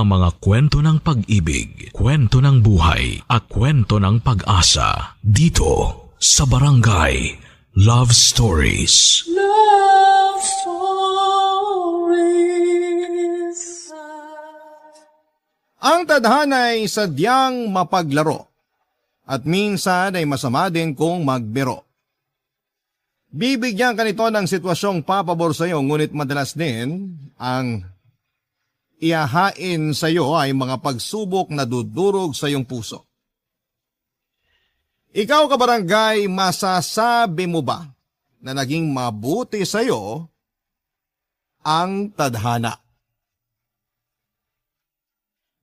ang mga kwento ng pag-ibig, kwento ng buhay, at kwento ng pag-asa dito sa Barangay Love Stories. Love Stories. Ang tadhana ay sadyang mapaglaro at minsan ay masama din kung magbiro. Bibigyan ka nito ng sitwasyong papabor sa iyo, ngunit madalas din ang ihahain sa iyo ay mga pagsubok na dudurog sa iyong puso. Ikaw, kabarangay, masasabi mo ba na naging mabuti sa iyo ang tadhana?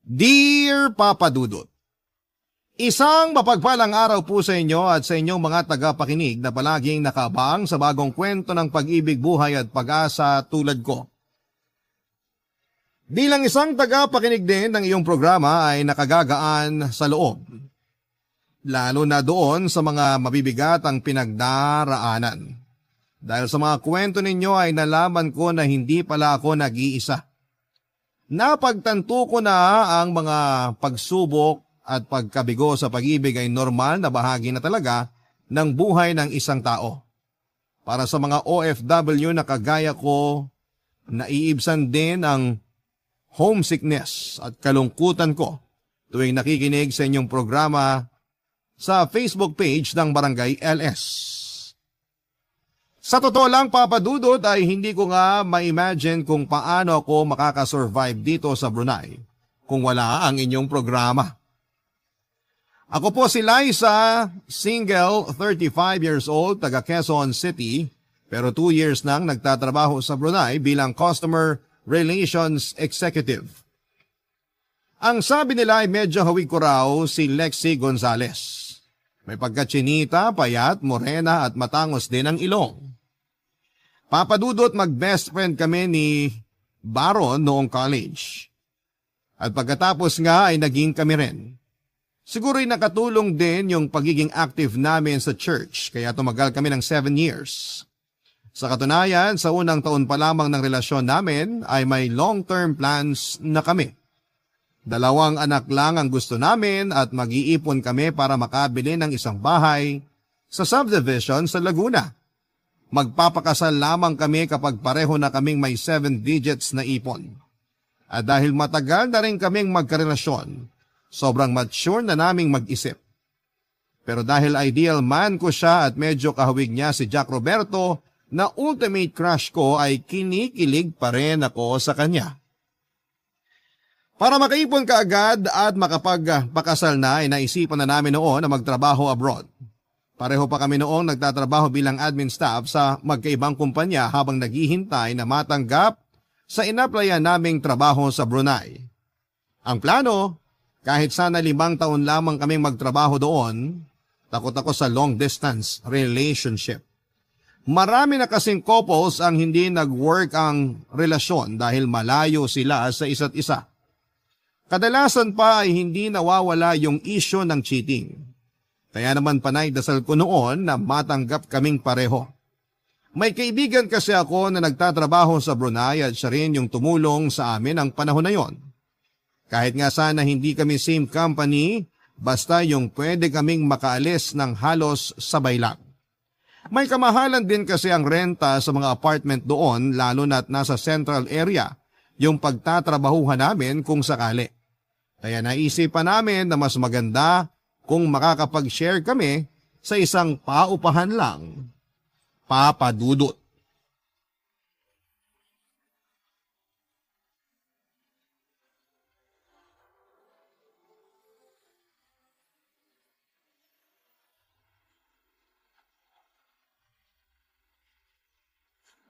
Dear Papa Dudut, isang mapagpalang araw po sa inyo at sa inyong mga tagapakinig na palaging nakaabang sa bagong kwento ng pag-ibig, buhay at pag-asa tulad ko. Bilang isang tagapakinig din ng iyong programa ay nakagagaan sa loob, lalo na doon sa mga mabibigat ang pinagdaraanan. Dahil sa mga kwento ninyo ay nalaman ko na hindi pala ako nag-iisa. Napagtanto ko na ang mga pagsubok at pagkabigo sa pag-ibig ay normal na bahagi na talaga ng buhay ng isang tao. Para sa mga OFW na kagaya ko, naiibsan din ang homesickness at kalungkutan ko tuwing nakikinig sa inyong programa sa Facebook page ng Barangay LS. Sa totoo lang, Papa Dudut, ay hindi ko nga ma-imagine kung paano ako makakasurvive dito sa Brunei kung wala ang inyong programa. Ako po si Liza, single, 35 years old, taga Quezon City, pero 2 years nang nagtatrabaho sa Brunei bilang Customer Relations Executive. Ang sabi nila ay medyo hawig ko raw si Lexi Gonzalez. May pagkatsinita, payat, morena at matangos din ang ilong. Papa Dudut, mag-best friend kami ni Baron noong college. At pagkatapos nga ay naging kami rin. Siguro'y nakatulong din yung pagiging active namin sa church kaya tumagal kami ng 7 years. Sa katunayan, sa unang taon pa lamang ng relasyon namin ay may long-term plans na kami. 2 anak lang ang gusto namin at mag-iipon kami para makabili ng isang bahay sa subdivision sa Laguna. Magpapakasal lamang kami kapag pareho na kaming may 7 digits na ipon. At dahil matagal na rin kaming magkarelasyon, sobrang mature na naming mag-isip. Pero dahil ideal man ko siya at medyo kahawig niya si Jack Roberto na ultimate crush ko ay kinikilig pa rin ako sa kanya. Para makaipon ka agad at makapagpakasal na ay naisipan na namin noon na magtrabaho abroad. Pareho pa kami noong nagtatrabaho bilang admin staff sa magkaibang kumpanya habang naghihintay na matanggap sa inaplayan naming trabaho sa Brunei. Ang plano, kahit sana 5 taon lamang kaming magtrabaho doon, takot ako sa long distance relationship. Marami na kasing couples ang hindi nag-work ang relasyon dahil malayo sila sa isa't isa. Kadalasan pa ay hindi nawawala yung issue ng cheating. Kaya naman panay dasal ko noon na matanggap kaming pareho. May kaibigan kasi ako na nagtatrabaho sa Brunei at siya rin yung tumulong sa amin ang panahon na yon. Kahit nga sana hindi kami same company, basta yung pwede kaming makaalis ng halos sabay lang. May kamahalan din kasi ang renta sa mga apartment doon lalo na't nasa central area yung pagtatrabahuhan namin kung sakali. Kaya naisipan namin na mas maganda kung makakapag-share kami sa isang paupahan lang. Papa Dudut.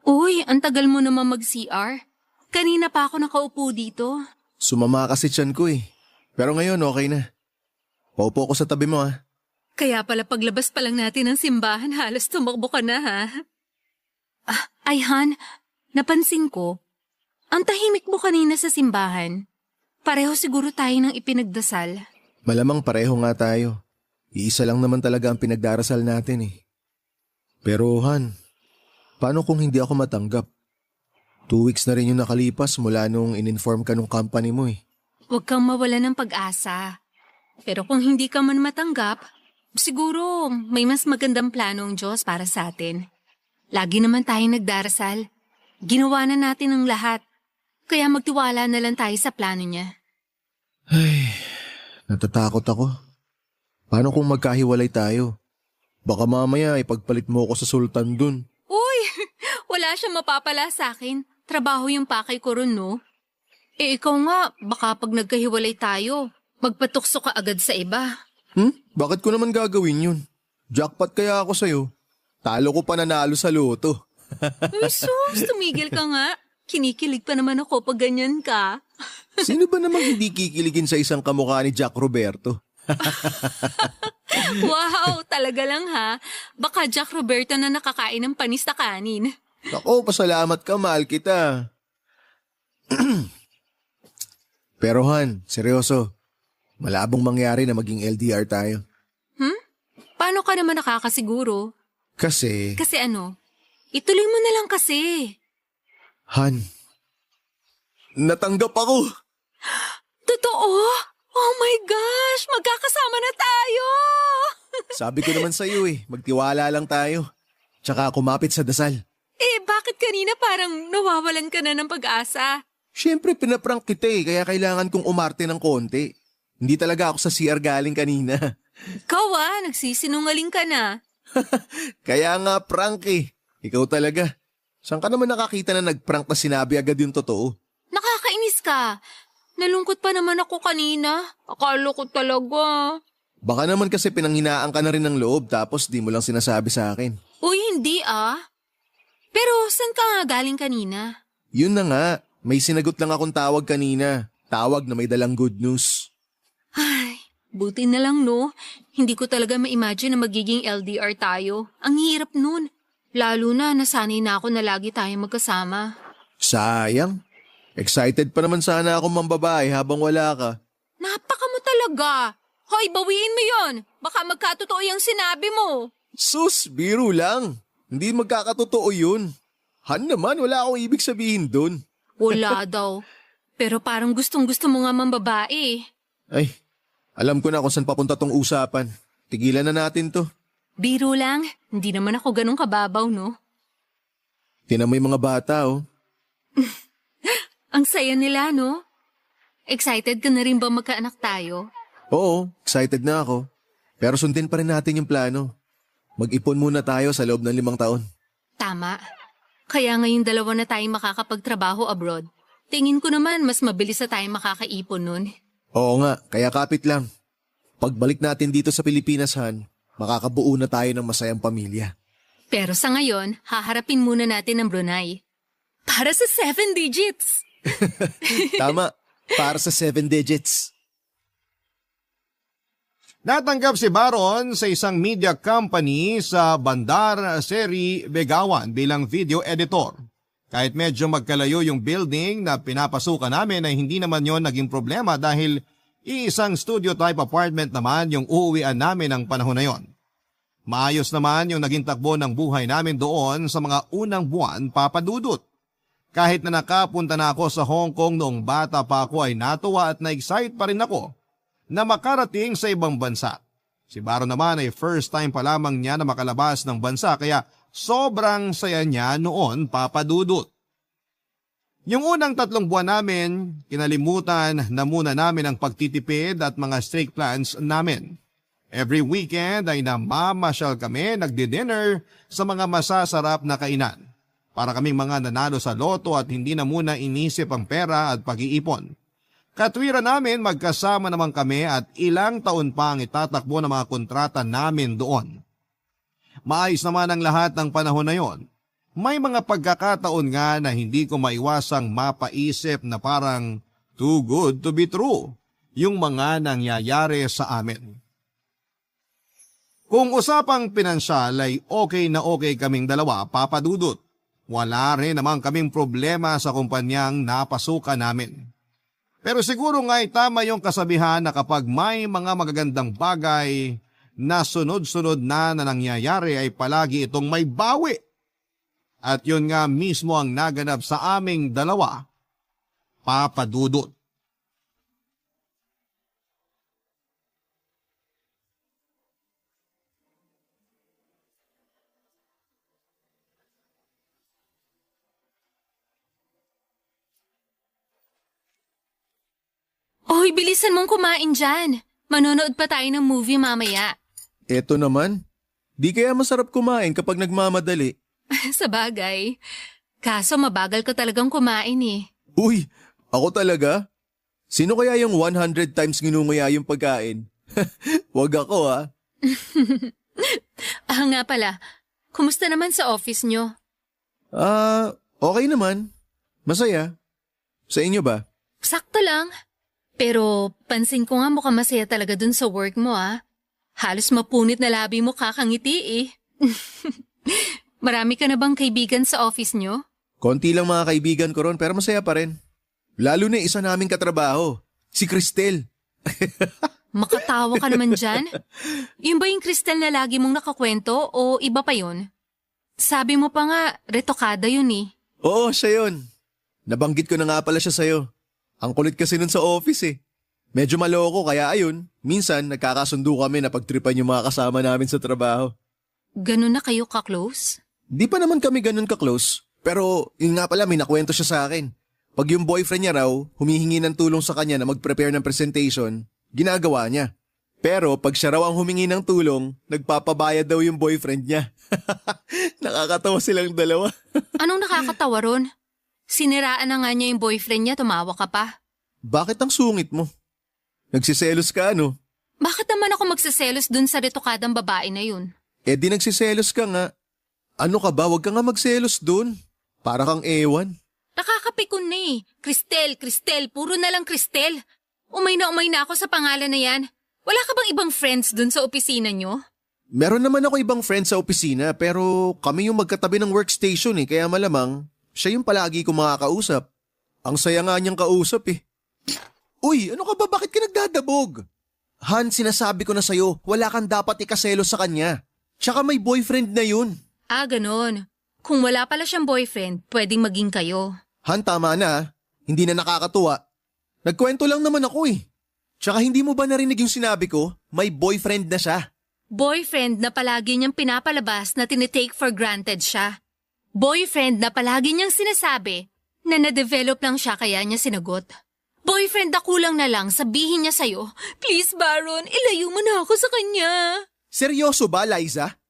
Uy, ang tagal mo naman mag-CR. Kanina pa ako nakaupo dito. Sumama kasi tiyan ko eh. Pero ngayon okay na. Paupo ko sa tabi mo ah. Kaya pala paglabas pa lang natin ng simbahan, halos tumakbo ka na ha. Ay Han, napansin ko, ang tahimik mo kanina sa simbahan. Pareho siguro tayo ng ipinagdasal. Malamang pareho nga tayo. Iisa lang naman talaga ang pinagdarasal natin eh. Pero Han, paano kung hindi ako matanggap? 2 weeks na rin yung nakalipas mula nung in-inform ka nung company mo eh. Huwag kang mawala ng pag-asa. Pero kung hindi ka man matanggap, siguro may mas magandang plano ang Diyos para sa atin. Lagi naman tayong nagdarasal. Ginawa na natin ang lahat. Kaya magtiwala na lang tayo sa plano niya. Ay, natatakot ako. Paano kung magkahiwalay tayo? Baka mamaya ipagpalit mo ako sa sultan dun. Uy! Wala siyang mapapala sa akin. Trabaho yung pakay ko ron, no? Ikaw nga, baka pag nagkahiwalay tayo, magpatukso ka agad sa iba. Bakit ko naman gagawin yun? Jackpot kaya ako sa'yo. Talo ko pa nanalo sa loto. Uy, sus, tumigil ka nga. Kinikilig pa naman ako pag ganyan ka. Sino ba namang hindi kikiligin sa isang kamukha ni Jack Roberto? Wow, talaga lang ha. Baka Jack Roberto na nakakain ng panis na kanin. Ako, pasalamat ka, mahal kita. Pero Han, seryoso. Malabong mangyari na maging LDR tayo. Paano ka naman nakakasiguro? Kasi, Kasi ano? Ituloy mo na lang kasi. Han, natanggap ako. Totoo? Oh my gosh, magkakasama na tayo! Sabi ko naman sa'yo magtiwala lang tayo. Tsaka kumapit sa dasal. Bakit kanina parang nawawalan ka na ng pag-asa? Siyempre, pinaprank kita kaya kailangan kong umarte ng konti. Hindi talaga ako sa CR galing kanina. Ikaw nagsisinungaling ka na. Kaya nga prank Ikaw talaga. Saan ka naman nakakita na nagprank na sinabi agad yung totoo? Nakakainis ka. Nalungkot pa naman ako kanina. Akala ko talaga. Baka naman kasi pinanghinaan ka na rin ng loob tapos di mo lang sinasabi sa akin. Uy, hindi Pero saan ka nga galing kanina? Yun na nga, may sinagot lang akong tawag kanina. Tawag na may dalang good news. Ay, buti na lang no. Hindi ko talaga ma-imagine na magiging LDR tayo. Ang hirap nun. Lalo na nasanay na ako na lagi tayong magkasama. Sayang. Excited pa naman sana ako mambabae habang wala ka. Napaka mo talaga. Hoy, bawiin mo yon. Baka magkatotoo yung sinabi mo. Sus, biro lang. Hindi magkakatotoo yun. Han naman, wala akong ibig sabihin dun. Wala daw. Pero parang gustong-gusto mo nga mambabae. Ay, alam ko na kung saan papunta tong usapan. Tigilan na natin to. Biro lang. Hindi naman ako ganun kababaw, no? Tinan mo yung mga bata, Ang saya nila, no? Excited ka na rin ba magkaanak tayo? Oo, excited na ako. Pero sundin pa rin natin yung plano. Mag-ipon muna tayo sa loob ng 5 taon. Tama. Kaya ngayong 2 na tayong makakapagtrabaho abroad. Tingin ko naman mas mabilis na tayong makakaipon nun. Oo nga, kaya kapit lang. Pagbalik natin dito sa Pilipinas, Han, makakabuo na tayo ng masayang pamilya. Pero sa ngayon, haharapin muna natin ang Brunei. Para sa 7 digits! Tama, para sa 7 digits. Natanggap si Baron sa isang media company sa Bandar Seri Begawan bilang video editor. Kahit medyo magkalayo yung building na pinapasukan namin ay hindi naman yon naging problema dahil iisang studio type apartment naman yung uuwian namin ng panahon na yon. Maayos naman yung naging takbo ng buhay namin doon sa mga unang buwan, Papa Dudut. Kahit na nakapunta na ako sa Hong Kong noong bata pa ako ay natuwa at na-excite pa rin ako na makarating sa ibang bansa. Si Baron naman ay first time pa lamang niya na makalabas ng bansa kaya sobrang saya niya noon, Papa Dudut. Yung unang 3 buwan namin, kinalimutan na muna namin ang pagtitipid at mga strict plans namin. Every weekend ay namamasyal kami, nagdi-dinner sa mga masasarap na kainan. Para kaming mga nanalo sa loto at hindi na muna inisip ang pera at pag-iipon. Katwiran namin magkasama naman kami at ilang taon pa ang itatakbo ng mga kontrata namin doon. Maayos naman ang lahat ng panahon na yon. May mga pagkakataon nga na hindi ko maiwasang mapaisip na parang too good to be true yung mga nangyayari sa amin. Kung usapang pinansyal ay okay na okay kaming dalawa, Papa Dudut. Wala rin naman kaming problema sa kumpanyang napasukan namin. Pero siguro nga ay tama yung kasabihan na kapag may mga magagandang bagay na sunod-sunod na nangyayari ay palagi itong may bawi. At yun nga mismo ang naganap sa aming dalawa, Papa Dudut. Hoy, bilisan mong kumain dyan. Manonood pa tayo ng movie mamaya. Eto naman. Di kaya masarap kumain kapag nagmamadali. Sa bagay. Kaso mabagal ka talagang kumain eh. Uy, ako talaga? Sino kaya yung 100 times nginunguya yung pagkain? Wag ako ah. Nga pala. Kumusta naman sa office nyo? Okay naman. Masaya. Sa inyo ba? Sakto lang. Pero pansin ko nga mukhang masaya talaga dun sa work mo ah. Halos mapunit na labi mo kakangiti eh. Marami ka na bang kaibigan sa office nyo? Konti lang mga kaibigan ko ron pero masaya pa rin. Lalo na isa naming katrabaho, si Cristel. Makatawa ka naman dyan? Yun ba yung Cristel na lagi mong nakakwento o iba pa yun? Sabi mo pa nga, retokada yun eh. Oo, siya yun. Nabanggit ko na nga pala siya sa'yo. Ang kulit kasi nun sa office eh. Medyo maloko kaya ayun, minsan nagkakasundo kami na pagtripan yung mga kasama namin sa trabaho. Ganun na kayo ka-close? Di pa naman kami ganun ka-close. Pero yun nga pala, may nakwento siya sa akin. Pag yung boyfriend niya raw, humihingi ng tulong sa kanya na mag-prepare ng presentation, ginagawa niya. Pero pag siya raw ang humingi ng tulong, nagpapabayad daw yung boyfriend niya. Nakakatawa silang dalawa. Anong nakakatawa ron? Siniraan na nga niya yung boyfriend niya, tumawa ka pa. Bakit ang sungit mo? Nagsiselos ka ano? Bakit naman ako magsiselos dun sa retokadang babae na yun? Eh di nagsiselos ka nga. Ano ka ba? Huwag ka nga magselos dun. Para kang ewan. Nakakapikon na eh. Cristel, puro na lang Cristel. Umay na ako sa pangalan na yan. Wala ka bang ibang friends dun sa opisina nyo? Meron naman ako ibang friends sa opisina pero kami yung magkatabi ng workstation eh. Kaya malamang siya yung palagi ko makakausap. Ang saya nga niyang kausap eh. Uy, ano ka ba? Bakit ka nagdadabog? Han, sinasabi ko na sa'yo, wala kang dapat ikaselos sa kanya. Tsaka may boyfriend na yun. Ah, ganon. Kung wala pala siyang boyfriend, pwedeng maging kayo. Han, tama na. Hindi na nakakatuwa. Nagkwento lang naman ako eh. Tsaka hindi mo ba narinig yung sinabi ko? May boyfriend na siya. Boyfriend na palagi niyang pinapalabas na tinitake for granted siya. Boyfriend na palagi niyang sinasabi na na-develop lang siya kaya niya sinagot. Boyfriend na kulang na lang sabihin niya sa'yo, "Please Baron, ilayo mo na ako sa kanya." Seryoso ba, Liza?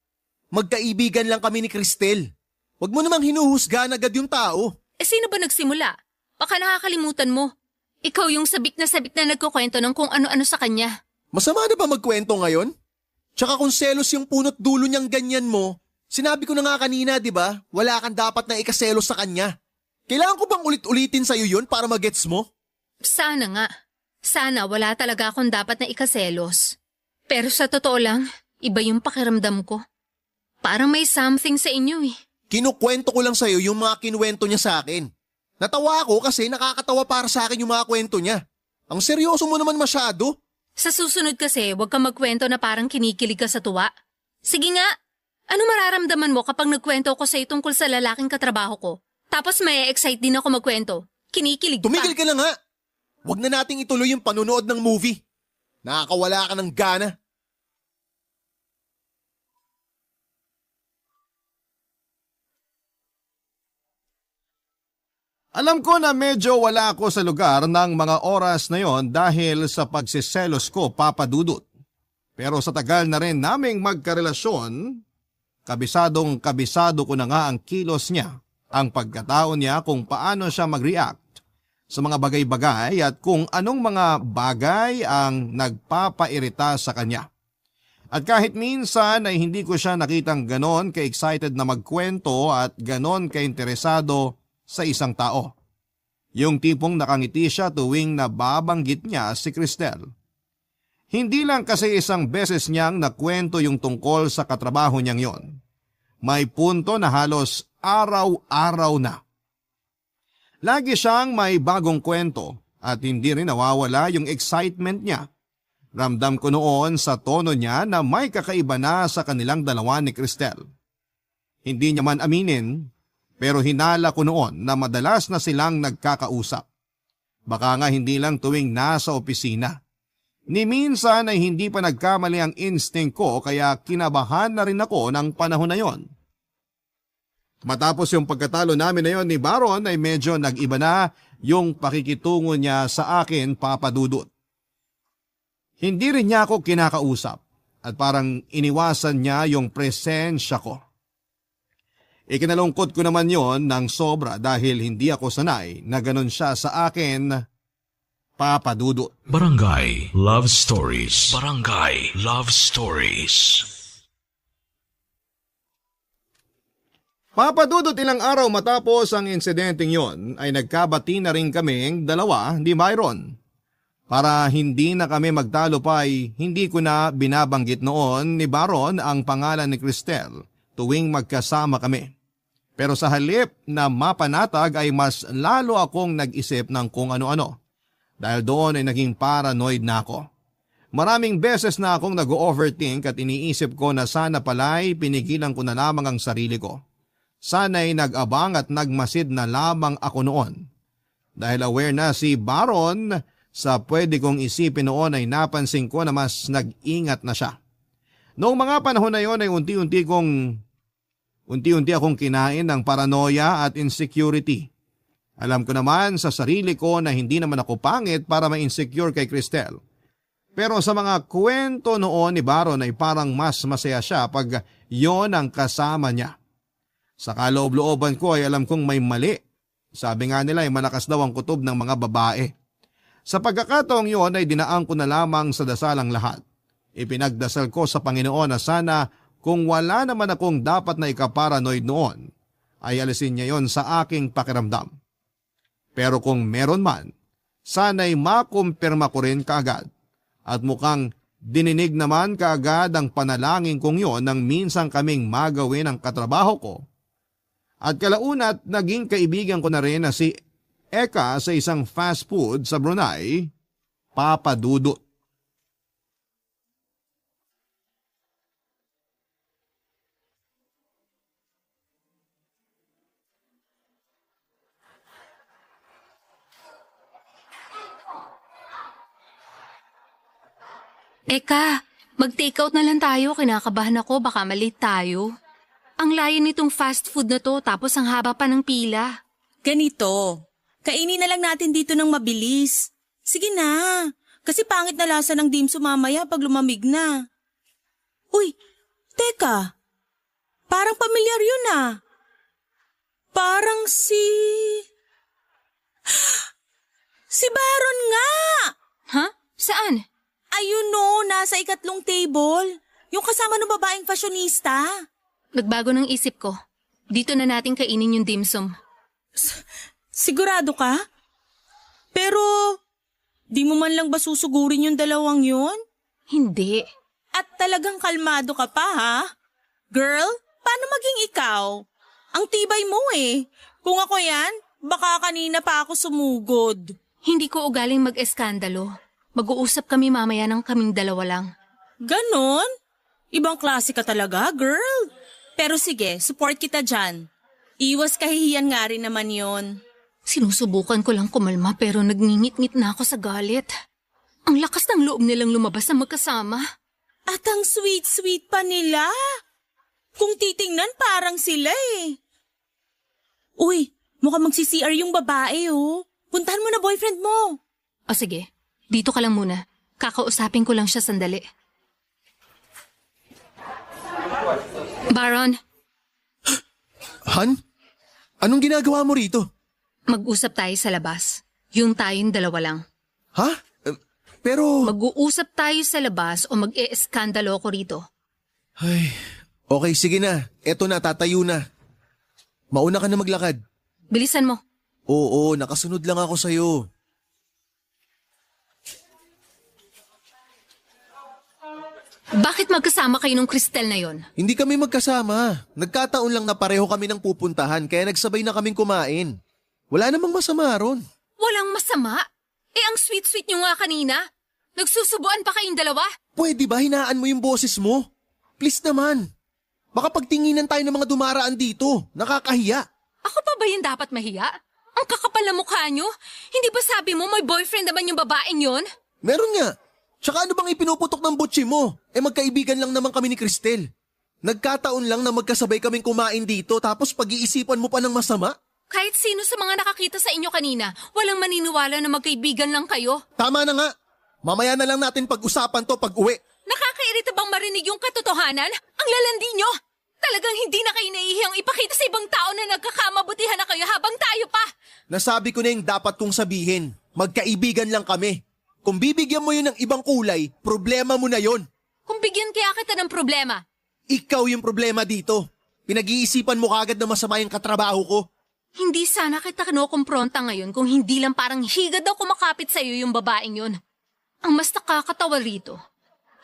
Magkaibigan lang kami ni Cristel. Huwag mo namang hinuhusgahan agad yung tao. Eh sino ba nagsimula? Baka nakakalimutan mo. Ikaw yung sabik na nagkukwento ng kung ano-ano sa kanya. Masama na ba magkwento ngayon? Tsaka kung selos yung punot dulo niyang ganyan mo, sinabi ko na nga kanina, di ba? Wala kang dapat na ikaselos sa kanya. Kailangan ko bang ulit-ulitin sa'yo yun para magets mo? Sana nga. Sana wala talaga akong dapat na ikaselos. Pero sa totoo lang, iba yung pakiramdam ko. Parang may something sa inyo eh. Kinukwento ko lang sa'yo yung mga kinuwento niya sa akin. Natawa ako kasi nakakatawa para sa akin yung mga kwento niya. Ang seryoso mo naman masyado. Sa susunod kasi, huwag kang magkwento na parang kinikilig ka sa tuwa. Sige nga, ano mararamdaman mo kapag nagkwento ko sa'yo tungkol sa lalaking katrabaho ko? Tapos may excite din ako magkwento. Kinikilig Tumigil pa. ka na nga. Huwag na nating ituloy yung panunood ng movie. Nakakawala ka ng gana. Alam ko na medyo wala ako sa lugar ng mga oras na yon dahil sa pagsiselos ko, Papa Dudut. Pero sa tagal na rin naming magkarelasyon, kabisado ko na nga ang kilos niya, ang pagkatao niya kung paano siya mag-react sa mga bagay-bagay at kung anong mga bagay ang nagpapairita sa kanya. At kahit minsan ay hindi ko siya nakitang ganon ka-excited na magkwento at ganon ka-interesado sa isang tao. Yung tipong nakangiti siya tuwing nababanggit niya si Cristel. Hindi lang kasi isang beses niyang nakwento yung tungkol sa katrabaho niyang yon. May punto na halos araw-araw na. Lagi siyang may bagong kwento at hindi rin nawawala yung excitement niya. Ramdam ko noon sa tono niya na may kakaiba na sa kanilang dalawa ni Cristel. Hindi niya man aminin, pero hinala ko noon na madalas na silang nagkakausap. Baka nga hindi lang tuwing nasa opisina. Ni minsan ay hindi pa nagkamali ang instinct ko kaya kinabahan na rin ako ng panahon na yon. Matapos yung pagkatalo namin na yon ni Baron ay medyo nag-iba na yung pakikitungo niya sa akin, Papa Dudut. Hindi rin niya ako kinakausap at parang iniwasan niya yung presensya ko. Ikinalungkot ko naman yon ng sobra dahil hindi ako sanay na ganun siya sa akin, Papa Dudut. Barangay Love Stories. Barangay Love Stories. Papa Dudut, ilang araw matapos ang insidenteng yon ay nagkabati na rin kaming dalawa ni Myron. Para hindi na kami magtalo pa ay hindi ko na binabanggit noon ni Baron ang pangalan ni Cristel tuwing magkasama kami. Pero sa halip na mapanatag ay mas lalo akong nag-isip ng kung ano-ano dahil doon ay naging paranoid na ako. Maraming beses na akong nag-overthink at iniisip ko na sana pala'y pinigilan ko na lamang ang sarili ko. Sana'y nag-abang at nagmasid na lamang ako noon. Dahil aware na si Baron sa pwede kong isipin noon ay napansin ko na mas nag-ingat na siya. Noong mga panahon na yon ay unti-unti akong kinain ng paranoia at insecurity. Alam ko naman sa sarili ko na hindi naman ako pangit para ma-insecure kay Cristel. Pero sa mga kwento noon ni Baron ay parang mas masaya siya pag yon ang kasama niya. Sa kaloob-looban ko ay alam kong may mali. Sabi nga nila ay malakas daw ang kutob ng mga babae. Sa pagkakataong yun ay dinaan ko na lamang sa dasalang lahat. Ipinagdasal ko sa Panginoon na sana kung wala naman akong dapat na ikaparanoid noon, ay alisin niya yon sa aking pakiramdam. Pero kung meron man, sana'y makumpirma ko rin kaagad. At mukhang dininig naman kaagad ang panalangin kong yon nang minsan kaming magawin ang katrabaho ko. At kalaunat naging kaibigan ko na rin na si Eka sa isang fast food sa Brunei, Papa Dudut. Eka, mag-take out na lang tayo. Kinakabahan ako, baka malate tayo. Ang layo nitong fast food na to tapos ang haba pa ng pila. Ganito, kainin na lang natin dito ng mabilis. Sige na, kasi pangit na lasa ng dimsum mamaya pag lumamig na. Uy, teka, parang pamilyar yun ah. Parang Si Baron nga! Ha? Saan? Ayun no, nasa ikatlong table. Yung kasama ng babaeng fashionista. Nagbago ng isip ko. Dito na natin kainin yung dimsum. Sigurado ka? Pero, di mo man lang ba susugurin yung dalawang yun? Hindi. At talagang kalmado ka pa ha? Girl, paano maging ikaw? Ang tibay mo eh. Kung ako yan, baka kanina pa ako sumugod. Hindi ko ugaling mag-eskandalo. Mag-uusap kami mamaya ng kaming dalawa lang. Ganon? Ibang klase ka talaga, girl. Pero sige, support kita dyan. Iwas kahihiyan nga rin naman yon. Sinusubukan ko lang kumalma pero nagngingit-ngit na ako sa galit. Ang lakas ng loob nilang lumabas na magkasama. At ang sweet-sweet pa nila. Kung titingnan parang sila eh. Uy, mukhang magsi-CR yung babae oh. Puntahan mo na boyfriend mo. O sige, dito ka lang muna. Kakausapin ko lang siya sandali. Baron, Han? Anong ginagawa mo rito? mag-usap tayo sa labas. Yung tayong dalawa lang. Ha? Pero... Mag-uusap tayo sa labas o mag-e-eskandalo ako rito. Ay, okay, sige na. Eto na, tatayo na. Mauna ka na maglakad. Bilisan mo. Oo, nakasunod lang ako sa'yo. Bakit magkasama kayo nung Cristel na yon? Hindi kami magkasama. Nagkataon lang na pareho kami ng pupuntahan kaya nagsabay na kaming kumain. Wala namang masama ron. Walang masama. Eh ang sweet-sweet nyo nga kanina. Nagsusubuan pa kayong dalawa? Pwede ba hinaan mo yung boses mo? Please naman. Baka pagtinginan tayo ng mga dumaraan dito. Nakakahiya. Ako pa ba yung dapat mahiya? Ang kakapal na mukha nyo? Hindi ba sabi mo may boyfriend naman yung babaeng yon? Meron nga. Tsaka ano bang ipinuputok ng butsi mo? Magkaibigan lang naman kami ni Cristel. Nagkataon lang na magkasabay kaming kumain dito tapos pag-iisipan mo pa ng masama? Kahit sino sa mga nakakita sa inyo kanina, walang maniniwala na magkaibigan lang kayo. Tama na nga. Mamaya na lang natin pag-usapan to pag-uwi. Nakakairita bang marinig yung katotohanan? Ang lalandi nyo! Talagang hindi na kayo naihiyang ipakita sa ibang tao na nagkakamabutihan na kayo habang tayo pa! Nasabi ko na yung dapat kong sabihin. Magkaibigan lang kami. Kung bibigyan mo yun ng ibang kulay, problema mo na yon. Kung bigyan kaya kita ng problema, Ikaw yung problema dito. Pinag-iisipan mo kagad na masama yung katrabaho ko. hindi sana kita kinukumpronta ngayon kung hindi lang parang higad daw kumakapit sa'yo yung babaeng yun. Ang mas nakakatawa rito,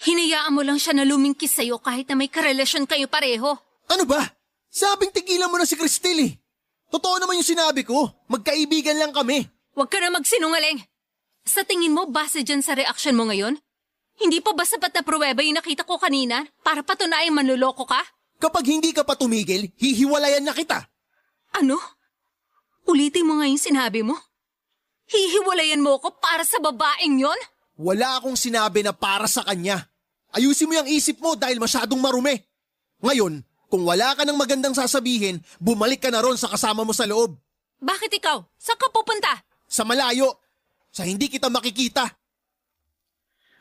hinayaan mo lang siya na lumingkis sa'yo kahit na may karelasyon kayo pareho. Ano ba? Sabing tigilan mo na si Cristel eh. Totoo naman yung sinabi ko. Magkaibigan lang kami. Huwag ka na magsinungaling. Sa tingin mo, base dyan sa reaksyon mo ngayon? Hindi pa ba sapat na pruweba yung nakita ko kanina para patunayang manluloko ka? Kapag hindi ka pa tumigil, hihiwalayan na kita. Ano? Ulitin mo nga yung sinabi mo? Hihiwalayan mo ko para sa babaeng yon? Wala akong sinabi na para sa kanya. Ayusin mo yung isip mo dahil masyadong marumi. Ngayon, kung wala ka ng magandang sasabihin, bumalik ka na ron sa kasama mo sa loob. Bakit ikaw? Saan ka pupunta? Sa malayo. Sa hindi kita makikita.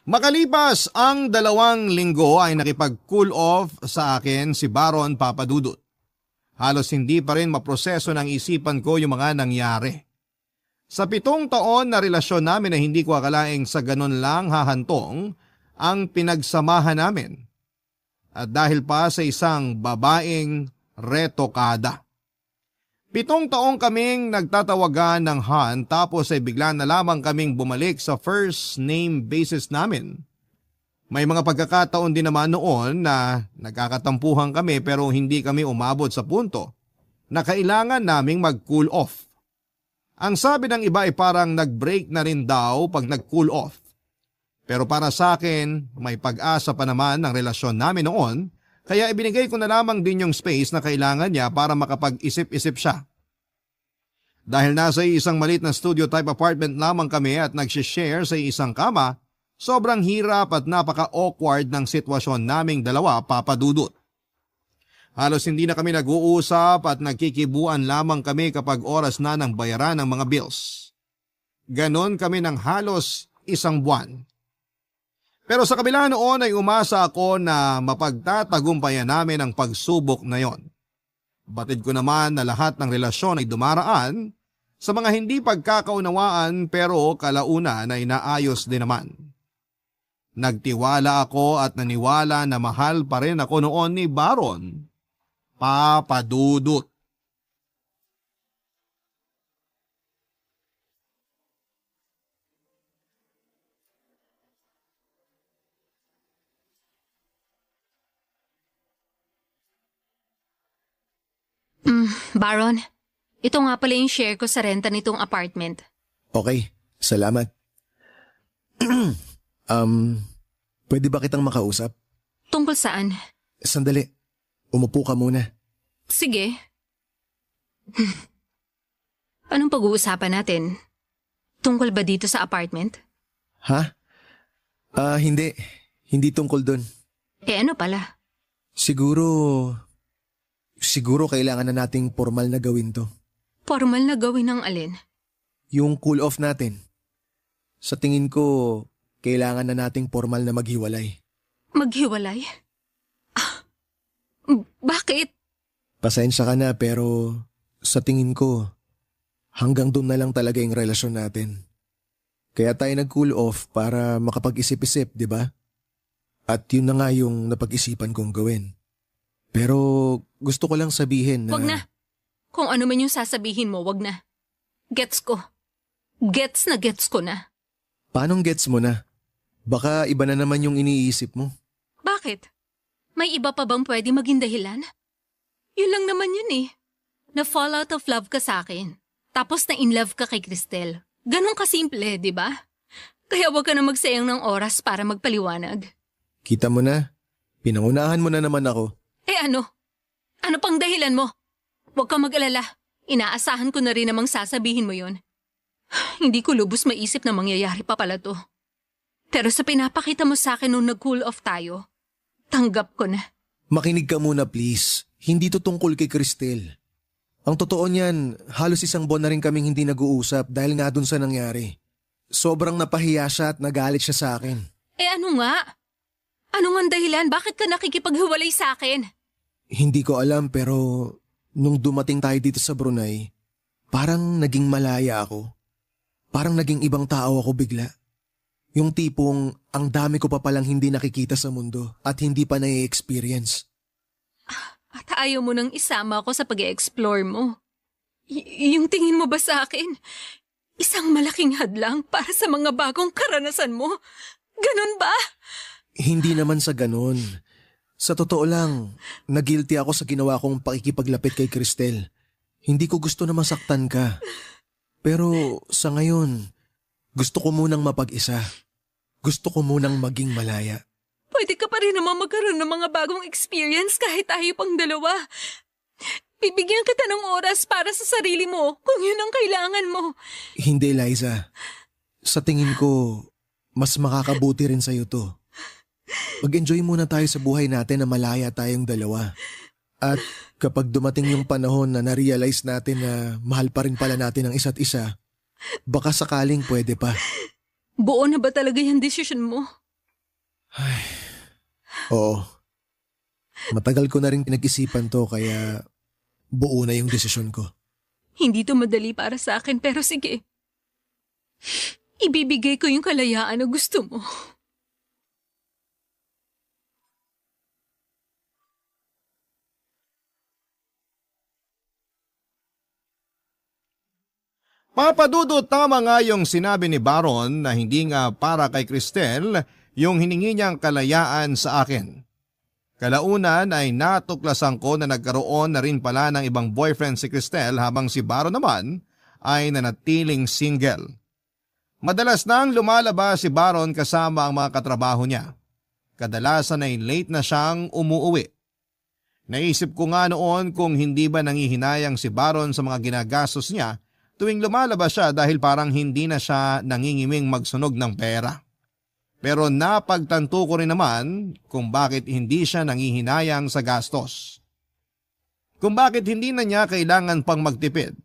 Makalipas ang 2 linggo ay nakipag-cool off sa akin si Baron Papadudut. Halos hindi pa rin maproseso ng isipan ko yung mga nangyari. Sa 7 taon na relasyon namin na hindi ko akalaing sa ganun lang hahantong ang pinagsamahan namin. At dahil pa sa isang babaeng retokada. 7 taong kaming nagtatawagan ng Han tapos ay bigla na lamang kaming bumalik sa first name basis namin. May mga pagkakataon din naman noon na nagkakatampuhan kami pero hindi kami umabot sa punto na kailangan naming mag-cool off. Ang sabi ng iba ay parang nag-break na rin daw pag nag-cool off. Pero para sa akin, may pag-asa pa naman ng relasyon namin noon, kaya ibinigay ko na lamang din yung space na kailangan niya para makapag-isip-isip siya. Dahil nasa isang maliit na studio type apartment lamang kami at nagsishare sa isang kama, sobrang hirap at napaka-awkward ng sitwasyon naming dalawa, Papadudut. Halos hindi na kami nag-uusap at nagkikibuan lamang kami kapag oras na ng bayaran ng mga bills. Ganon kami ng halos 1 buwan. Pero sa kabila noon ay umasa ako na mapagtatagumpayan namin ang pagsubok na yon. Batid ko naman na lahat ng relasyon ay dumaraan sa mga hindi pagkakaunawaan pero kalaunan ay naayos din naman. Nagtiwala ako at naniwala na mahal pa rin ako noon ni Baron Papadudut. Baron, ito nga pala yung share ko sa renta nitong apartment. Okay, salamat. Pwede ba kitang makausap? Tungkol saan? Sandali, umupo ka muna. Sige. Anong pag-uusapan natin? Tungkol ba dito sa apartment? Ha? Hindi. Hindi tungkol dun. Ano pala? Siguro kailangan na nating formal na gawin to. Formal na gawin ng alin? Yung cool off natin. Sa tingin ko, kailangan na nating formal na maghiwalay. Maghiwalay? Bakit? Pasensya ka na pero sa tingin ko, hanggang doon na lang talaga yung relasyon natin. Kaya tayo nag-cool off para makapag-isip-isip, di ba? At yun na nga yung napag-isipan kong gawin. Pero gusto ko lang sabihin na... Wag na. Kung ano man yung sasabihin mo, wag na. Gets ko. Gets ko na. Paanong gets mo na? Baka iba na naman yung iniisip mo. Bakit? May iba pa bang pwede maging dahilan? Yun lang naman yun eh. Na-fall out of love ka sa akin. Tapos na in love ka kay Cristel. Ganon kasimple, di ba? Kaya wag ka na magsayang ng oras para magpaliwanag. Kita mo na, pinangunahan mo na naman ako. Ano? Ano pang dahilan mo? Huwag kang mag-alala. Inaasahan ko na rin namang sasabihin mo yun. Hindi ko lubos maisip na mangyayari pa pala to. Pero sa pinapakita mo sa akin nung nag-cool off tayo, tanggap ko na. Makinig ka muna please. Hindi to tungkol kay Cristel. Ang totoo niyan, halos 1 buwan na rin kaming hindi nag-uusap dahil nga dun sa nangyari. sobrang napahiya siya at nagalit siya sa akin. Eh ano nga? Ano nga ang dahilan? Bakit ka nakikipaghiwalay sa akin? Hindi ko alam pero nung dumating tayo dito sa Brunei, parang naging malaya ako. Parang naging ibang tao ako bigla. Yung tipong ang dami ko pa palang hindi nakikita sa mundo at hindi pa na-experience. At ayaw mo nang isama ako sa pag-explore mo. Yung tingin mo ba sa akin? Isang malaking hadlang para sa mga bagong karanasan mo? Ganon ba? Hindi naman sa ganun. Sa totoo lang, nagilty ako sa ginawa kong pakikipaglapit kay Cristel. Hindi ko gusto na masaktan ka. Pero sa ngayon, gusto ko munang mapag-isa. Gusto ko munang maging malaya. Pwede ka pa rin naman magkaroon ng mga bagong experience kahit tayo pang dalawa. Bibigyan kita ng oras para sa sarili mo kung yun ang kailangan mo. Hindi, Liza. Sa tingin ko, mas makakabuti rin sa'yo to. Mag-enjoy muna tayo sa buhay natin na malaya tayong dalawa. At kapag dumating yung panahon na na-realize natin na mahal pa rin pala natin ang isa't isa, baka sakaling pwede pa. Buo na ba talaga yung desisyon mo? Oo. Matagal ko na rin pinag-isipan to kaya buo na yung desisyon ko. Hindi to madali para sa akin pero sige. Ibibigay ko yung kalayaan na gusto mo. Papa Dudut, tama nga yung sinabi ni Baron na hindi nga para kay Cristel yung hiningi niyang kalayaan sa akin. Kalaunan ay natuklasan ko na nagkaroon na rin pala ng ibang boyfriend si Cristel habang si Baron naman ay nanatiling single. Madalas nang lumalabas si Baron kasama ang mga katrabaho niya. Kadalasan ay late na siyang umuuwi. Naisip ko nga noon kung hindi ba nangihinayang si Baron sa mga ginagastos niya tuwing lumalabas siya dahil parang hindi na siya nangingiming magsunog ng pera. Pero napagtanto ko rin naman kung bakit hindi siya nangihinayang sa gastos. Kung bakit hindi na niya kailangan pang magtipid.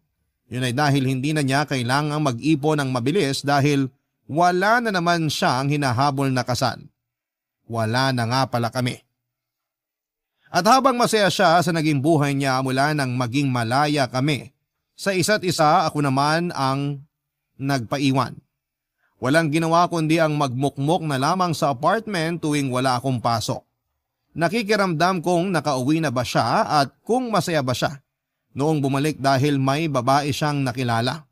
Yun ay dahil hindi na niya kailangang mag-ipon ng mabilis dahil wala na naman siyang hinahabol na kasal. Wala na nga pala kami. At habang masaya siya sa naging buhay niya mula nang maging malaya kami, sa isa't isa ako naman ang nagpaiwan. Walang ginawa kundi ang magmukmok na lamang sa apartment tuwing wala akong pasok. Nakikiramdam kung nakauwi na ba siya at kung masaya ba siya noong bumalik dahil may babae siyang nakilala.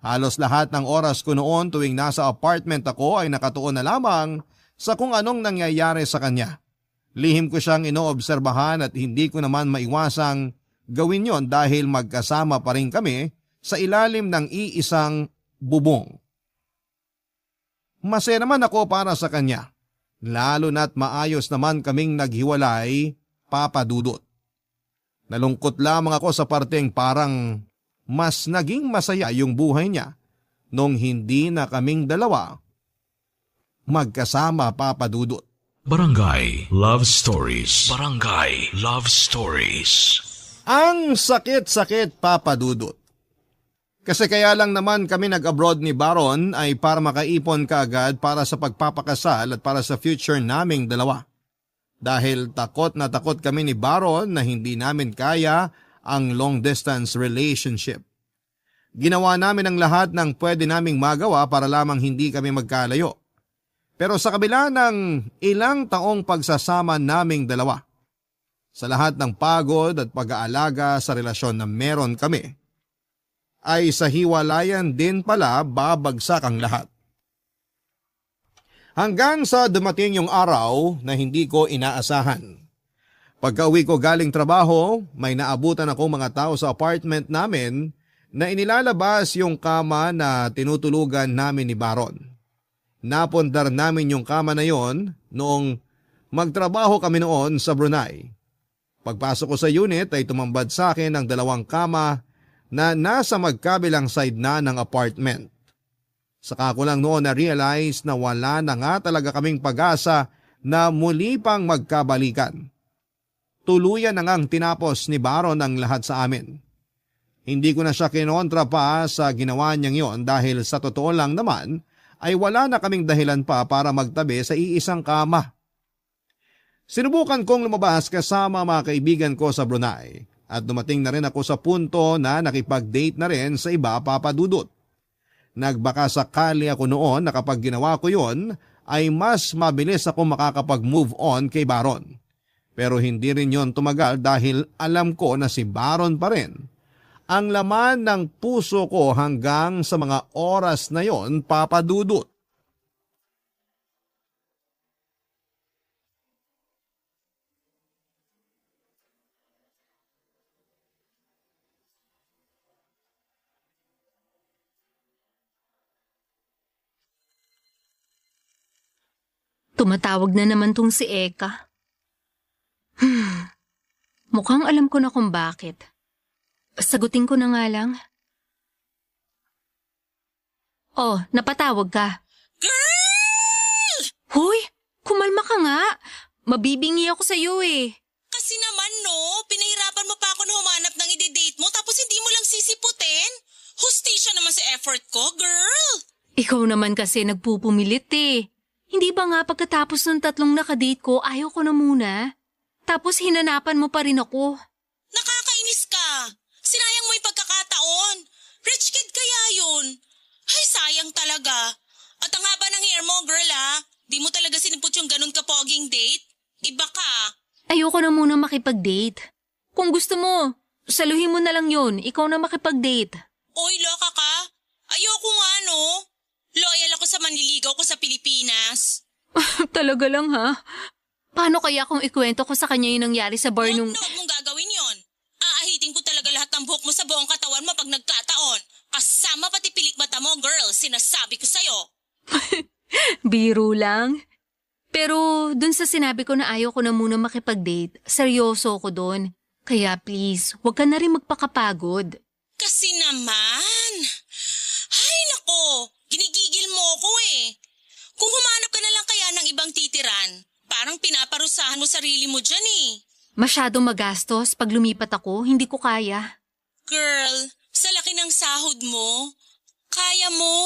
Halos lahat ng oras ko noon tuwing nasa apartment ako ay nakatuon na lamang sa kung anong nangyayari sa kanya. Lihim ko siyang inoobserbahan at hindi ko naman maiwasang gawin yon dahil magkasama pa rin kami sa ilalim ng iisang bubong. Masaya naman ako para sa kanya, lalo na't maayos naman kaming naghiwalay, Papa Dudut. Nalungkot lamang ako sa parteng parang mas naging masaya yung buhay niya nung hindi na kaming dalawa magkasama, Papa Dudut. Barangay Love Stories. Barangay Love Stories. Ang sakit-sakit, Papa Dudut. Kasi kaya lang naman kami nag-abroad ni Baron ay para makaipon kaagad para sa pagpapakasal at para sa future naming dalawa. Dahil takot na takot kami ni Baron na hindi namin kaya ang long distance relationship. Ginawa namin ang lahat ng pwede naming magawa para lamang hindi kami magkalayo. Pero sa kabila ng ilang taong pagsasama naming dalawa, sa lahat ng pagod at pag-aalaga sa relasyon na meron kami, ay sa hiwalayan din pala babagsak ang lahat. Hanggang sa dumating yung araw na hindi ko inaasahan. Pagka-uwi ko galing trabaho, may naabutan akong mga tao sa apartment namin na inilalabas yung kama na tinutulugan namin ni Baron. Napundar namin yung kama na yon noong magtrabaho kami noon sa Brunei. Pagpasok ko sa unit ay tumambad sa akin ang dalawang kama na nasa magkabilang side na ng apartment. Saka ko lang noon na-realize na wala na nga talaga kaming pag-asa na muli pang magkabalikan. Tuluyan na ngang tinapos ni Baron ang lahat sa amin. Hindi ko na siya kinontra pa sa ginawa niyang yon dahil sa totoo lang naman ay wala na kaming dahilan pa para magtabi sa iisang kama. Sinubukan kong lumabas kasama mga kaibigan ko sa Brunei at dumating na rin ako sa punto na nakipag-date na rin sa iba, Papa Dudut. Nagbaka sakali ako noon na kapag ginawa ko yon ay mas mabilis ako makakapag-move on kay Baron. Pero hindi rin yon tumagal dahil alam ko na si Baron pa rin ang laman ng puso ko hanggang sa mga oras na yon, Papa Dudut. Tumatawag na naman tong si Eka. Mukhang alam ko na kung bakit. Sagutin ko na nga lang. Oh, napatawag ka. Girl! Hoy, kumalma ka nga. Mabibingi ako sa'yo eh. Kasi naman no, pinahirapan mo pa ako na humanap ng ide-date mo tapos hindi mo lang sisiputin. Hustisya naman sa effort ko, girl. Ikaw naman kasi nagpupumilit eh. Hindi ba nga pagkatapos ng 3 nakadate ko, ayaw ko na muna? Tapos hinanapan mo pa rin ako. Nakakainis ka. Sinayang mo yung pagkakataon. Rich kid kaya yun. Ay, sayang talaga. At ang haba ng hair mo, girl Di mo talaga sinipot yung ganun kapoging date? Iba ka. Ayoko na muna makipag-date. Kung gusto mo, saluhin mo na lang yun. Ikaw na makipag-date. Oy, loka ka? Ayoko nga, no? Loyal ako sa manliligaw ko sa Pilipinas. Talaga lang ha? Paano kaya kung ikwento ko sa kanya yung nangyari sa bar nung... Huwag mong gagawin yon. Aahitin ko talaga lahat ng buhok mo sa buong katawan mo pag nagkataon. Kasama pati pilik mata mo, girl. Sinasabi ko sa'yo. Biro lang. Pero dun sa sinabi ko na ayaw ko na muna makipag-date, seryoso ko dun. Kaya please, huwag ka na rin magpakapagod. Kasi naman. Ay, nako. Ginigigil mo ko eh. Kung humanap ka na lang kaya ng ibang titiran, parang pinaparusahan mo sarili mo dyan eh. Masyadong magastos pag lumipat ako, hindi ko kaya. Girl, sa laki ng sahod mo, kaya mo.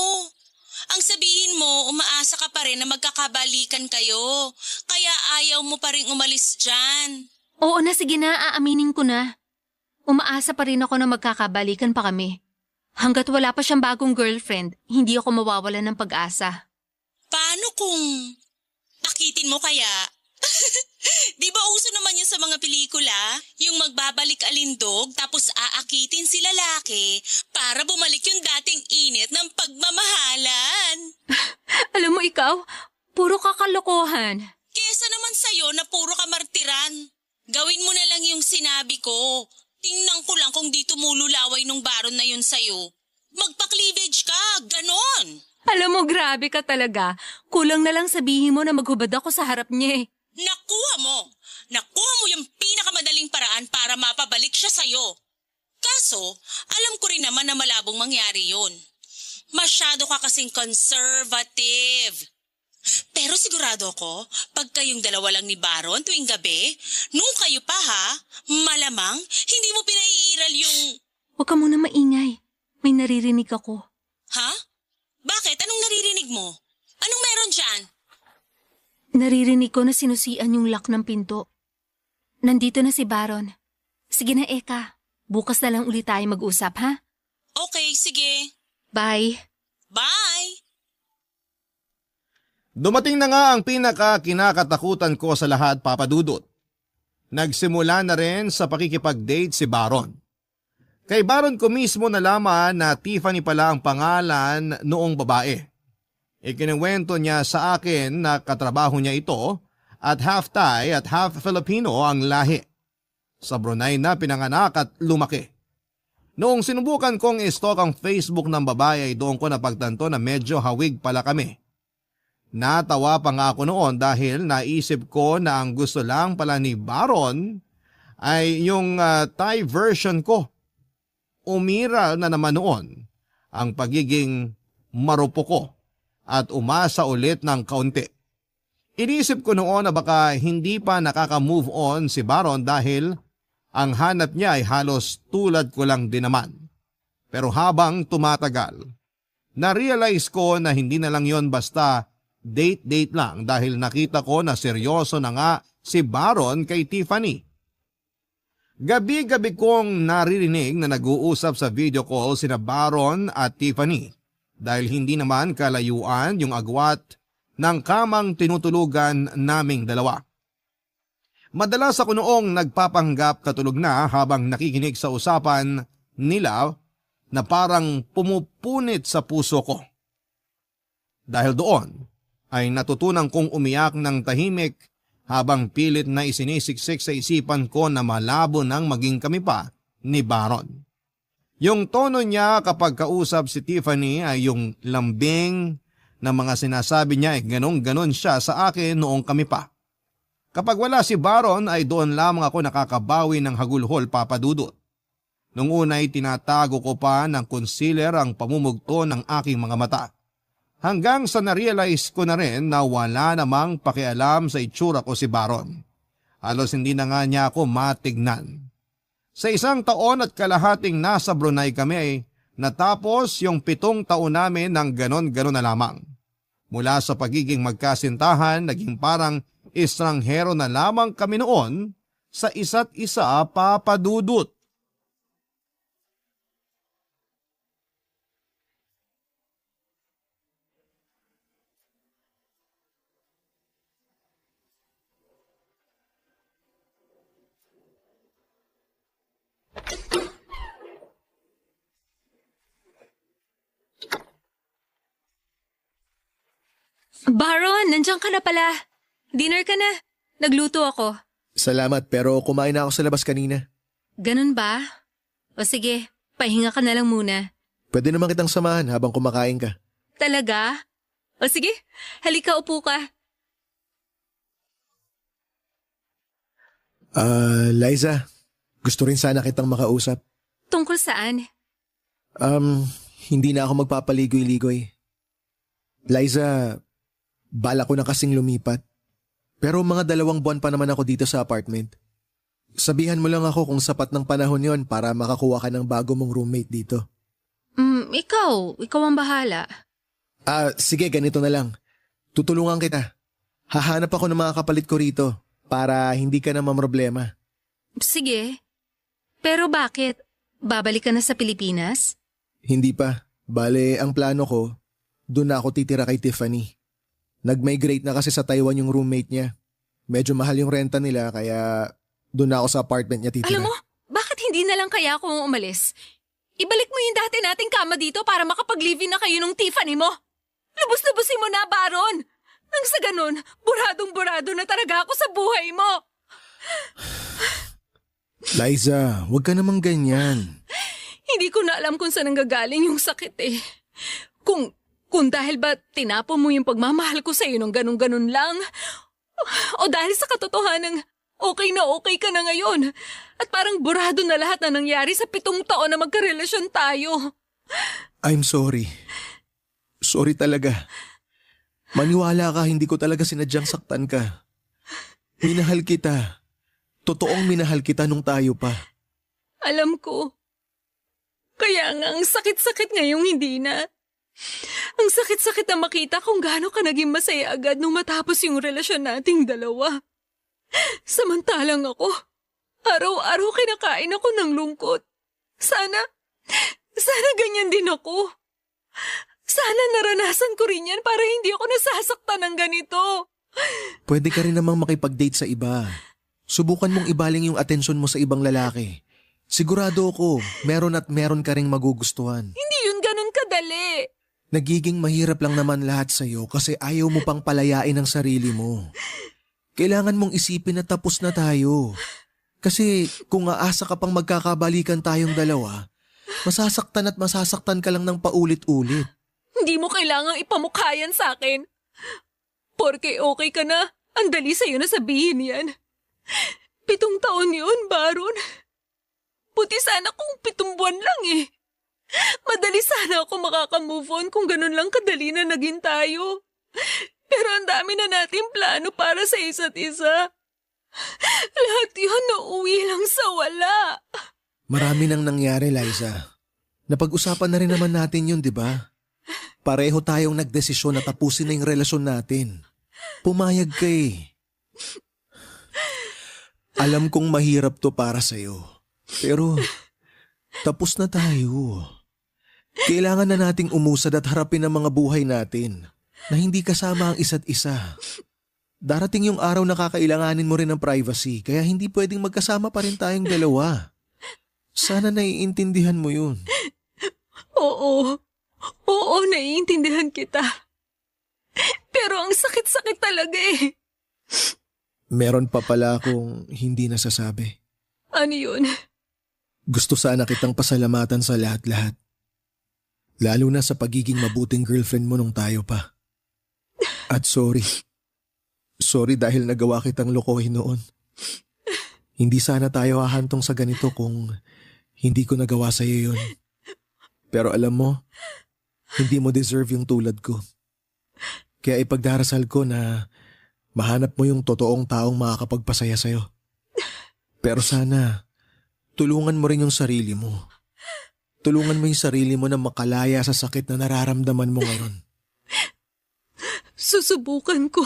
Ang sabihin mo, umaasa ka pa rin na magkakabalikan kayo. Kaya ayaw mo pa rin umalis dyan. Oo na, sige na, aaminin ko na. Umaasa pa rin ako na magkakabalikan pa kami. Hanggat wala pa siyang bagong girlfriend, hindi ako mawawala ng pag-asa. Paano kung akitin mo kaya? Di ba uso naman yun sa mga pelikula? Yung magbabalik alindog tapos aakitin si lalaki para bumalik yung dating init ng pagmamahalan. Alam mo ikaw, puro kakalokohan. Kesa naman sa'yo na puro ka martiran. Gawin mo na lang yung sinabi ko. Tingnan ko lang kung di tumululaway nung baron na yun sa'yo. Magpa-cleavage ka, ganon. Alam mo, grabe ka talaga. Kulang na lang sabihin mo na maghubad ako sa harap niya eh. Nakuha mo! Nakuha mo yung pinakamadaling paraan para mapabalik siya sa'yo. Kaso, alam ko rin naman na malabong mangyari yun. Masyado ka kasing conservative. Pero sigurado ako, pag kayong dalawa lang ni Baron tuwing gabi, nung kayo pa malamang hindi mo pinaiiral yung... Huwag ka muna maingay. May naririnig ako. Ha? Bakit? Anong naririnig mo? Anong meron dyan? Naririnig ko na sinusian yung lock ng pinto. Nandito na si Baron. Sige na, Eka. Bukas na lang ulit tayo mag-usap, ha? Okay, sige. Bye. Bye! Dumating na nga ang pinaka-kinakatakutan ko sa lahat, Papa Dudut. Nagsimula na rin sa pakikipag-date si Baron. Kay Baron ko mismo nalaman na Tiffany pala ang pangalan noong babae. Ikinuwento niya sa akin na katrabaho niya ito at half Thai at half Filipino ang lahi. Sa Brunei na pinanganak at lumaki. Noong sinubukan kong i-stalk ang Facebook ng babae ay doon ko napagtanto na medyo hawig pala kami. Natawa pa nga ako noon dahil naisip ko na ang gusto lang pala ni Baron ay yung Thai version ko. Umiral na naman noon ang pagiging marupo ko at umasa ulit ng kaunti. Inisip ko noon na baka hindi pa nakaka-move on si Baron dahil ang hanap niya ay halos tulad ko lang din naman. Pero habang tumatagal, Na-realize ko na hindi na lang yon basta date-date lang dahil nakita ko na seryoso na nga si Baron kay Tiffany. Gabi-gabi kong naririnig na nag-uusap sa video call sina Baron at Tiffany dahil hindi naman kalayuan yung agwat ng kamang tinutulugan naming dalawa. Madalas ako noong nagpapanggap katulog na habang nakikinig sa usapan nila na parang pumupunit sa puso ko. Dahil doon ay natutunan kong umiyak ng tahimik habang pilit na isinisiksik sa isipan ko na malabo nang maging kami pa ni Baron. Yung tono niya kapag kausap si Tiffany ay yung lambing na mga sinasabi niya ay ganong-ganon siya sa akin noong kami pa. Kapag wala si Baron ay doon lamang ako nakakabawi ng hagulhol, Papa Dudut. Nung una'y tinatago ko pa ng concealer ang pamumugto ng aking mga mata. Hanggang sa na-realize ko na rin na wala namang pakialam sa itsura ko si Baron. Halos hindi na nga niya ako matignan. Sa 1 taon at kalahating nasa Brunei kami ay natapos yung 7 taon namin ng ganon-ganon na lamang. Mula sa pagiging magkasintahan, naging parang estranghero na lamang kami noon sa isa't isa, Papa Dudut. Baron, nandiyan ka na pala. Dinner ka na. Nagluto ako. Salamat, pero kumain na ako sa labas kanina. Ganun ba? O sige, pahinga ka na lang muna. Pwede naman kitang samahan habang kumakain ka. Talaga? O sige, halika upo ka. Liza, gusto rin sana kitang makausap. Tungkol saan? Hindi na ako magpapaligoy-ligoy. Liza, bala ko na kasing lumipat. Pero mga 2 buwan pa naman ako dito sa apartment. Sabihan mo lang ako kung sapat ng panahon yon para makakuha ka ng bago mong roommate dito. Ikaw ang bahala. Sige, ganito na lang. Tutulungan kita. Hahanap ako ng mga kapalit ko rito para hindi ka na mamroblema. Sige. Pero bakit? Babalik ka na sa Pilipinas? Hindi pa. Bale, ang plano ko, doon na ako titira kay Tiffany. Nag-migrate na kasi sa Taiwan yung roommate niya. Medyo mahal yung renta nila kaya doon na ako sa apartment niya titira. Alam mo, bakit hindi na lang kaya akong umalis? Ibalik mo yung dati nating kama dito para makapag-live-in na kayo nung Tiffany mo. Lubos-lubosin mo na, Baron. Nang sa ganun, buradong-burado na talaga ako sa buhay mo. Liza, huwag ka namang ganyan. Hindi ko na alam kung saan nanggagaling yung sakit eh. Kung dahil ba tinapon mo yung pagmamahal ko sa'yo nung ganun-ganun lang? O dahil sa katotohanan okay na okay ka na ngayon at parang burado na lahat na nangyari sa 7 taon na magkarelasyon tayo? I'm sorry. Sorry talaga. Maniwala ka, hindi ko talaga sinadyang saktan ka. Minahal kita. Totoong minahal kita nung tayo pa. Alam ko. Kaya nga ang sakit-sakit ngayong hindi na. Ang sakit-sakit na makita kung gaano ka naging masaya agad nung matapos yung relasyon nating dalawa. Samantalang ako, araw-araw kinakain ako ng lungkot. Sana ganyan din ako. Sana naranasan ko rin yan para hindi ako nasasaktan ng ganito. Pwede ka rin namang makipag-date sa iba. Subukan mong ibaling yung atensyon mo sa ibang lalaki. Sigurado ako, meron at meron ka ring magugustuhan. Hindi yun ganun kadali. Nagiging mahirap lang naman lahat sa'yo kasi ayaw mo pang palayain ang sarili mo. Kailangan mong isipin na tapos na tayo. Kasi kung aasa ka pang magkakabalikan tayong dalawa, masasaktan at masasaktan ka lang ng paulit-ulit. Hindi mo kailangang ipamukha yan sa akin. Porke okay ka na, ang dali sa'yo na sabihin yan. 7 taon yun, Baron. Buti sana kung 7 buwan lang eh. Madali sana ako makaka-move on kung ganun lang kadali na naging tayo. Pero ang dami na nating plano para sa isa't isa. Lahat yun nauwi lang sa wala. Marami nang nangyari, Liza. Napag-usapan na rin naman natin yun, di ba? Pareho tayong nagdesisyon na tapusin na yung relasyon natin. Pumayag ka eh. Alam kong mahirap to para sa'yo. Pero tapos na tayo. Kailangan na nating umusad at harapin ang mga buhay natin na hindi kasama ang isa't isa. Darating yung araw na kakailanganin mo rin ng privacy kaya hindi pwedeng magkasama pa rin tayong dalawa. Sana naiintindihan mo yun. Oo. Oo, naiintindihan kita. Pero ang sakit-sakit talaga eh. Meron pa pala akong hindi nasasabi. Ano yun? Gusto sana kitang pasalamatan sa lahat-lahat. Lalo na sa pagiging mabuting girlfriend mo nung tayo pa. At sorry. Sorry dahil nagawa kitang lokohin noon. Hindi sana tayo hahantong sa ganito kung hindi ko nagawa sa iyo yun. Pero alam mo, hindi mo deserve yung tulad ko. Kaya ipagdarasal ko na mahanap mo yung totoong taong makakapagpasaya sa'yo. Pero sana, tulungan mo rin yung sarili mo. Tulungan mo yung sarili mo na makalaya sa sakit na nararamdaman mo ngayon. Susubukan ko.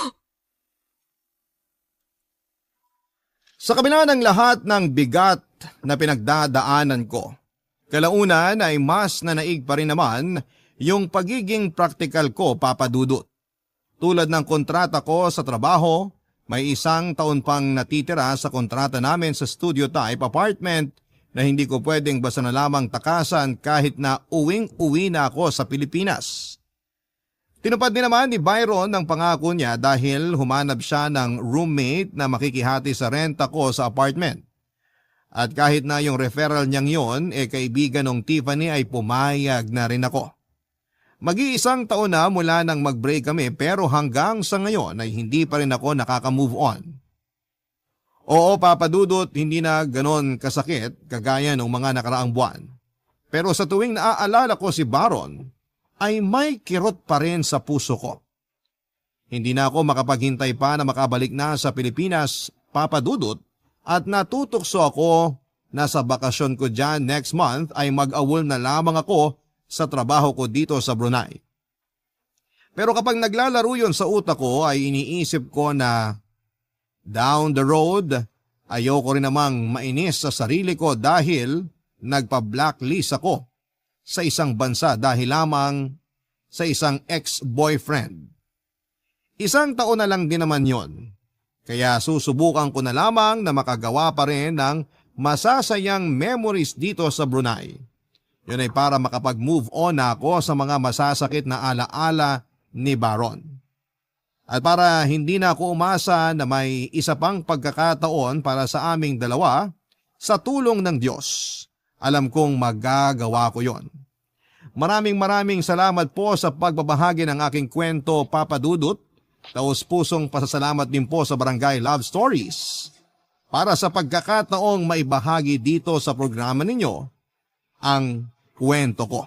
Sa kabila ng lahat ng bigat na pinagdadaanan ko, kalaunan ay mas nanaig pa rin naman yung pagiging practical ko, Papa Dudut. Tulad ng kontrata ko sa trabaho, may 1 taon pang natitira sa kontrata namin sa studio type apartment na hindi ko pwedeng basta na lamang takasan kahit na uwing-uwi na ako sa Pilipinas. Tinupad din naman ni Byron ang pangako niya dahil humanap siya ng roommate na makikihati sa renta ko sa apartment. At kahit na yung referral niyang yon, kaibigan ng Tiffany ay pumayag na rin ako. Mag-1 taon na mula nang mag-break kami pero hanggang sa ngayon ay hindi pa rin ako nakaka-move on. Oo, Papa Dudut, hindi na ganon kasakit kagaya ng mga nakaraang buwan. Pero sa tuwing naaalala ko si Baron, ay may kirot pa rin sa puso ko. Hindi na ako makapaghintay pa na makabalik na sa Pilipinas, Papa Dudut, at natutokso ako na sa bakasyon ko dyan next month ay mag-awol na lamang ako sa trabaho ko dito sa Brunei. Pero kapag naglalaro yon sa utak ko ay iniisip ko na down the road, ayoko rin namang mainis sa sarili ko dahil nagpa-blacklist ako sa isang bansa dahil lamang sa isang ex-boyfriend. 1 taon na lang din naman yon. Kaya susubukan ko na lamang na makagawa pa rin ng masasayang memories dito sa Brunei. Yun ay para makapag-move on na ako sa mga masasakit na alaala ni Baron. At para hindi na ako umasa na may isa pang pagkakataon para sa aming dalawa, sa tulong ng Diyos, alam kong magagawa ko yon. Maraming salamat po sa pagbabahagi ng aking kwento, Papa Dudut. Taos-pusong pasasalamat din po sa Barangay Love Stories para sa pagkakataong maibahagi dito sa programa ninyo ang kwento ko.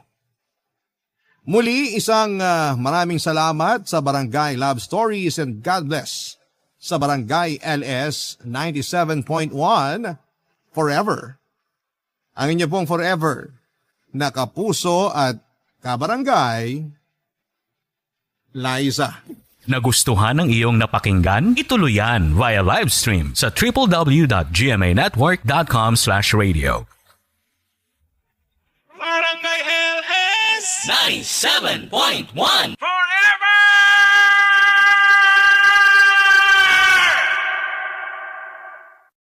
Muli, isang maraming salamat sa Barangay Love Stories and God bless sa Barangay LS 97.1 Forever. Ang inyo pong forever na kapuso at kabarangay, Liza. Nagustuhan ng iyong napakinggan? Ituloy yan via live stream sa www.gmanetwork.com/radio. Barangay LS 97.1 Forever!